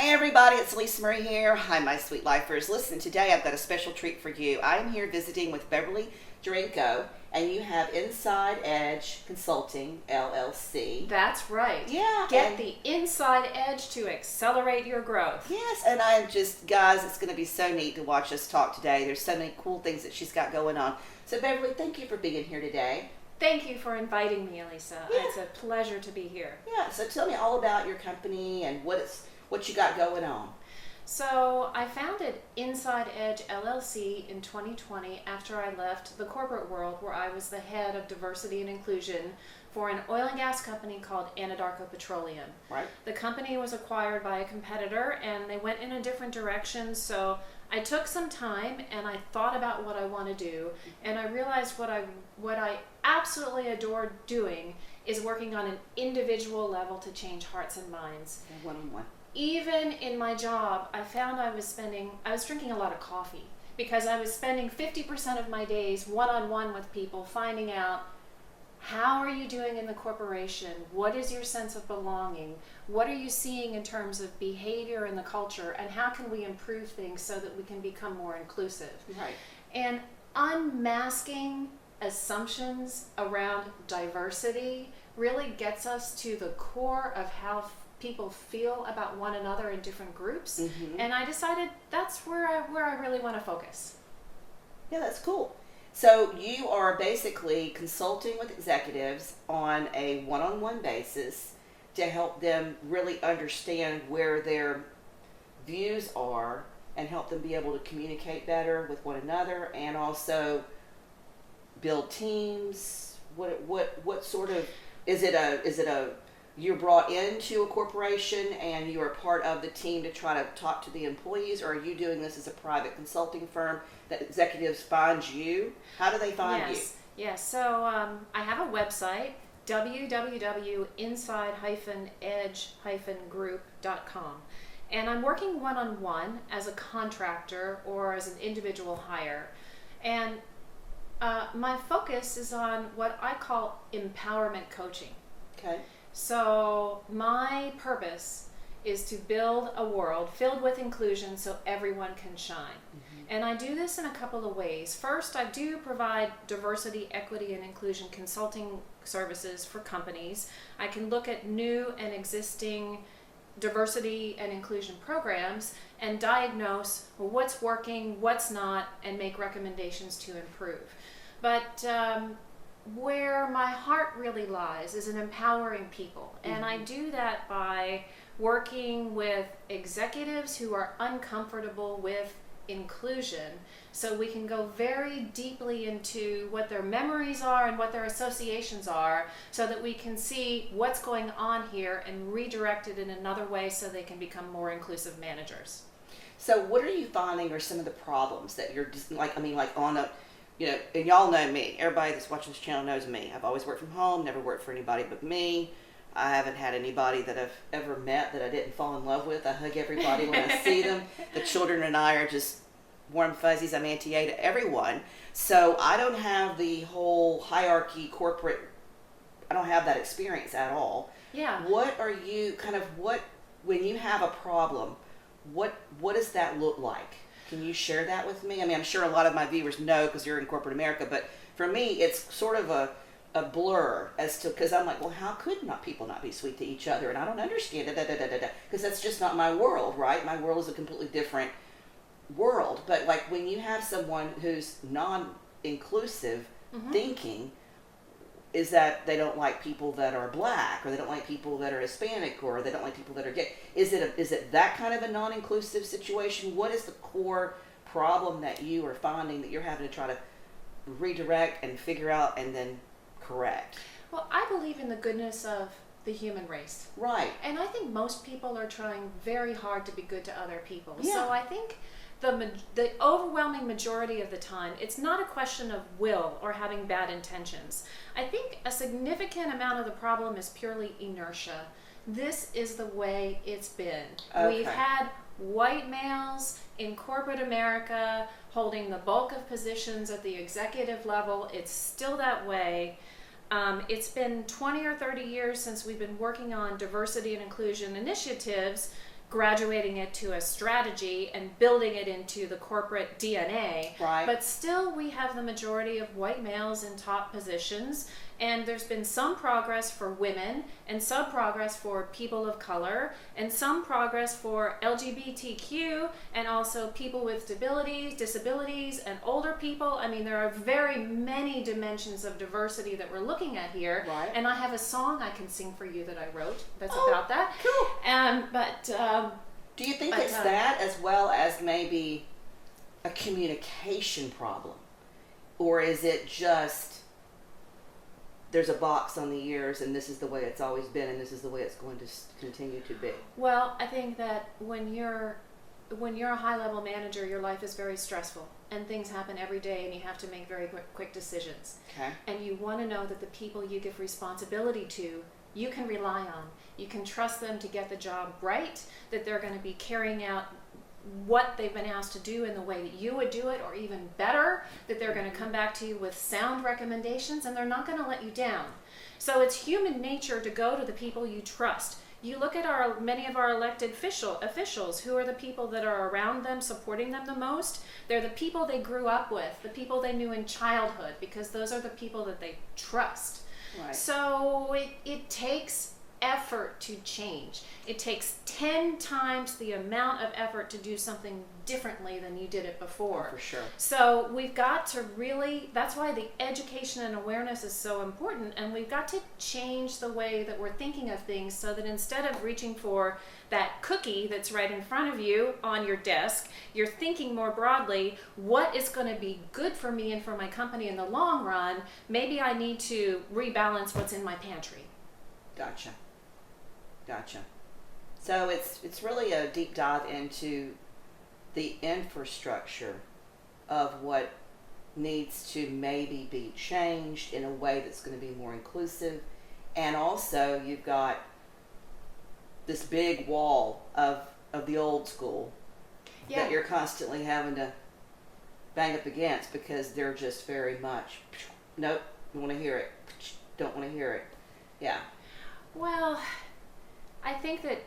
Hi everybody, it's Alisa Marie here. Hi my sweet lifers. Listen, today I've got a special treat for you. I'm here visiting with Beverly Jurenko, and you have Inside Edge Consulting, LLC. That's right. Yeah. Get the inside edge to accelerate your growth. Yes, and I'm just, guys, it's going to be so neat to watch us talk today. There's so many cool things that she's got going on. So Beverly, thank you for being here today. Thank you for inviting me, Alisa. Yeah. It's a pleasure to be here. Yeah, so tell me all about your company and what you got going on. So I founded Inside Edge LLC in 2020 after I left the corporate world where I was the head of diversity and inclusion for an oil and gas company called Anadarko Petroleum. Right. The company was acquired by a competitor and they went in a different direction, so I took some time and I thought about what I want to do, and I realized what I absolutely adore doing is working on an individual level to change hearts and minds. One-on-one. Even in my job, I found I was drinking a lot of coffee because I was spending 50% of my days one-on-one with people, finding out how are you doing in the corporation? What is your sense of belonging? What are you seeing in terms of behavior in the culture? And how can we improve things so that we can become more inclusive? Right. And unmasking assumptions around diversity really gets us to the core of how people feel about one another in different groups. Mm-hmm. And I decided that's where I really want to focus. Yeah, that's cool. So you are basically consulting with executives on a one-on-one basis to help them really understand where their views are and help them be able to communicate better with one another and also build teams. What sort of is it a you're brought into a corporation and you're a part of the team to try to talk to the employees, or are you doing this as a private consulting firm that executives find you? How do they find you? Yes. So I have a website, www.inside-edge-group.com. And I'm working one-on-one as a contractor or as an individual hire. And my focus is on what I call empowerment coaching. Okay. So my purpose is to build a world filled with inclusion so everyone can shine. Mm-hmm. And I do this in a couple of ways. First, I do provide diversity, equity, and inclusion consulting services for companies. I can look at new and existing diversity and inclusion programs and diagnose what's working, what's not, and make recommendations to improve. But where my heart really lies is in empowering people. Mm-hmm. And I do that by working with executives who are uncomfortable with inclusion, so we can go very deeply into what their memories are and what their associations are, so that we can see what's going on here and redirect it in another way so they can become more inclusive managers. So what are you finding are some of the problems that you're just like on a, and y'all know me. Everybody that's watching this channel knows me. I've always worked from home, never worked for anybody but me. I haven't had anybody that I've ever met that I didn't fall in love with. I hug everybody when I see them. The children and I are just warm fuzzies. I'm Auntie A to everyone. So I don't have the whole hierarchy corporate, I don't have that experience at all. Yeah. What are you when you have a problem, what does that look like? Can you share that with me? I mean, I'm sure a lot of my viewers know because you're in corporate America, but for me, it's sort of a blur as to, because I'm like, well, how could people not be sweet to each other? And I don't understand it, because that's just not my world, right? My world is a completely different world. But like when you have someone who's non-inclusive Mm-hmm. thinking, is that they don't like people that are black, or they don't like people that are Hispanic, or they don't like people that are gay? Is it that kind of a non-inclusive situation? What is the core problem that you are finding that you're having to try to redirect and figure out and then correct? Well, I believe in the goodness of the human race. Right. And I think most people are trying very hard to be good to other people. Yeah. So I think the overwhelming majority of the time, it's not a question of will or having bad intentions. I think a significant amount of the problem is purely inertia. This is the way it's been. Okay. We've had white males in corporate America holding the bulk of positions at the executive level. It's still that way. It's been 20 or 30 years since we've been working on diversity and inclusion initiatives graduating it to a strategy and building it into the corporate DNA. Right. But still, we have the majority of white males in top positions, and there's been some progress for women, and some progress for people of color, and some progress for LGBTQ, and also people with disabilities, and older people. I mean, there are very many dimensions of diversity that we're looking at here. Right. And I have a song I can sing for you that I wrote that's Oh, about that. Cool. Do you think it's that as well as maybe a communication problem? Or is it just there's a box on the ears and this is the way it's always been and this is the way it's going to continue to be? Well, I think that when you're a high-level manager, your life is very stressful and things happen every day and you have to make very quick decisions. Okay. And you want to know that the people you give responsibility to, you can rely on. You can trust them to get the job right, that they're going to be carrying out what they've been asked to do in the way that you would do it, or even better, that they're going to come back to you with sound recommendations, and they're not going to let you down. So it's human nature to go to the people you trust. You look at many of our elected officials, who are the people that are around them, supporting them the most. They're the people they grew up with, the people they knew in childhood, because those are the people that they trust. Right. So it takes effort to change. It takes 10 times the amount of effort to do something differently than you did it before. Oh, for sure. So we've got to really, that's why the education and awareness is so important, and we've got to change the way that we're thinking of things so that instead of reaching for that cookie that's right in front of you on your desk, you're thinking more broadly, what is going to be good for me and for my company in the long run? Maybe I need to rebalance what's in my pantry. Gotcha. So it's really a deep dive into the infrastructure of what needs to maybe be changed in a way that's going to be more inclusive. And also you've got this big wall of the old school that you're constantly having to bang up against because they're just very much, nope, don't want to hear it, don't want to hear it. Yeah. Well, I think that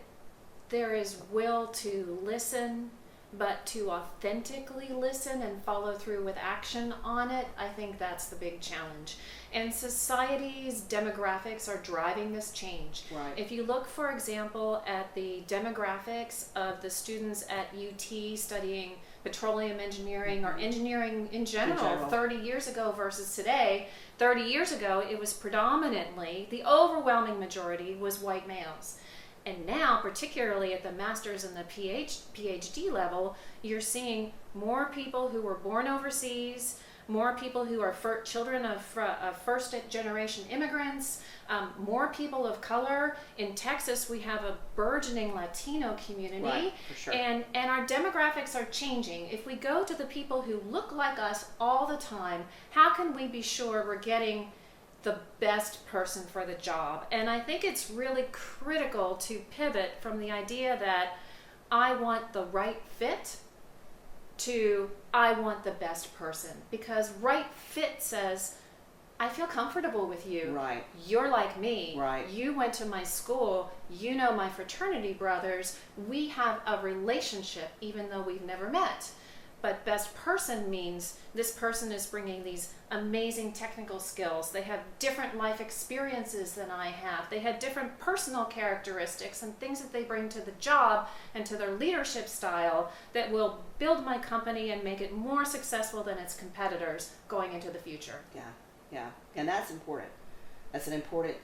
there is will to listen, but to authentically listen and follow through with action on it, I think that's the big challenge. And society's demographics are driving this change. Right. If you look, for example, at the demographics of the students at UT studying petroleum engineering or engineering in general 30 years ago versus today, 30 years ago it was predominantly, the overwhelming majority was white males. And now, particularly at the master's and the PhD level, you're seeing more people who were born overseas, more people who are children of first-generation immigrants, more people of color. In Texas, we have a burgeoning Latino community. Right, for sure. And our demographics are changing. If we go to the people who look like us all the time, how can we be sure we're getting the best person for the job? And I think it's really critical to pivot from the idea that I want the right fit to I want the best person, because right fit says I feel comfortable with you. Right. You're like me. Right. You went to my school. You know my fraternity brothers. We have a relationship even though we've never met. But best person means this person is bringing these amazing technical skills. They have different life experiences than I have. They had different personal characteristics and things that they bring to the job and to their leadership style that will build my company and make it more successful than its competitors going into the future. Yeah. And that's important. That's an important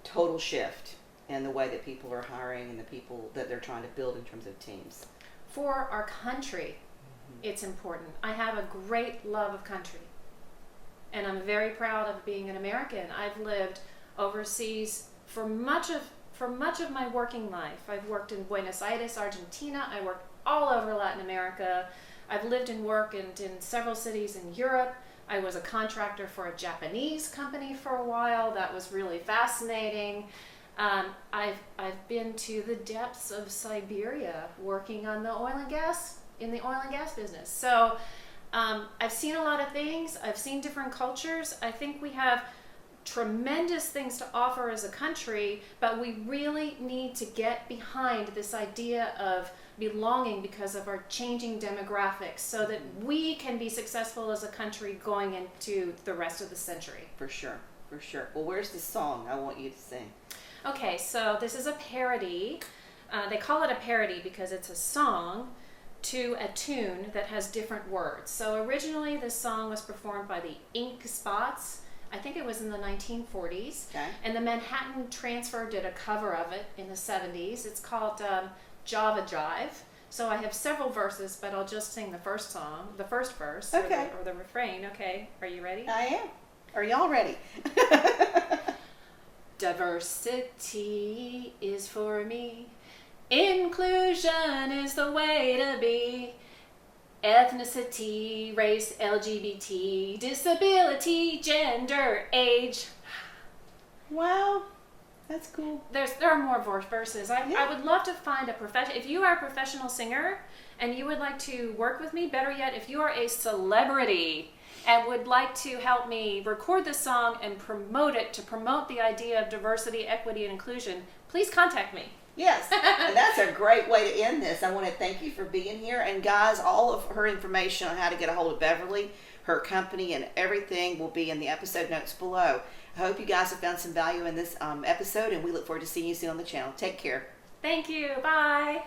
total shift in the way that people are hiring and the people that they're trying to build in terms of teams. For our country, it's important. I have a great love of country, and I'm very proud of being an American. I've lived overseas for much of my working life. I've worked in Buenos Aires, Argentina. I worked all over Latin America. I've lived and worked in several cities in Europe. I was a contractor for a Japanese company for a while. That was really fascinating. I've been to the depths of Siberia working on the in the oil and gas business. So I've seen a lot of things. I've seen different cultures. I think we have tremendous things to offer as a country, but we really need to get behind this idea of belonging because of our changing demographics so that we can be successful as a country going into the rest of the century. For sure, for sure. Well, where's the song I want you to sing? Okay, so this is a parody. They call it a parody because it's a song to a tune that has different words. So originally this song was performed by the Ink Spots. I think it was in the 1940s. Okay. And the Manhattan Transfer did a cover of it in the 70s. It's called Java Jive. So I have several verses, but I'll just sing the first verse, Okay. or the refrain. Okay, are you ready? I am. Are y'all ready? Diversity is for me. Inclusion is the way to be. Ethnicity, race, LGBT, disability, gender, age. Wow, that's cool. There are more verses. Yeah. I would love to find a professional. If you are a professional singer and you would like to work with me, better yet, if you are a celebrity and would like to help me record this song and promote it to promote the idea of diversity, equity, and inclusion, please contact me. Yes, and that's a great way to end this. I want to thank you for being here. And guys, all of her information on how to get a hold of Beverly, her company, and everything will be in the episode notes below. I hope you guys have found some value in this episode, and we look forward to seeing you soon on the channel. Take care. Thank you. Bye.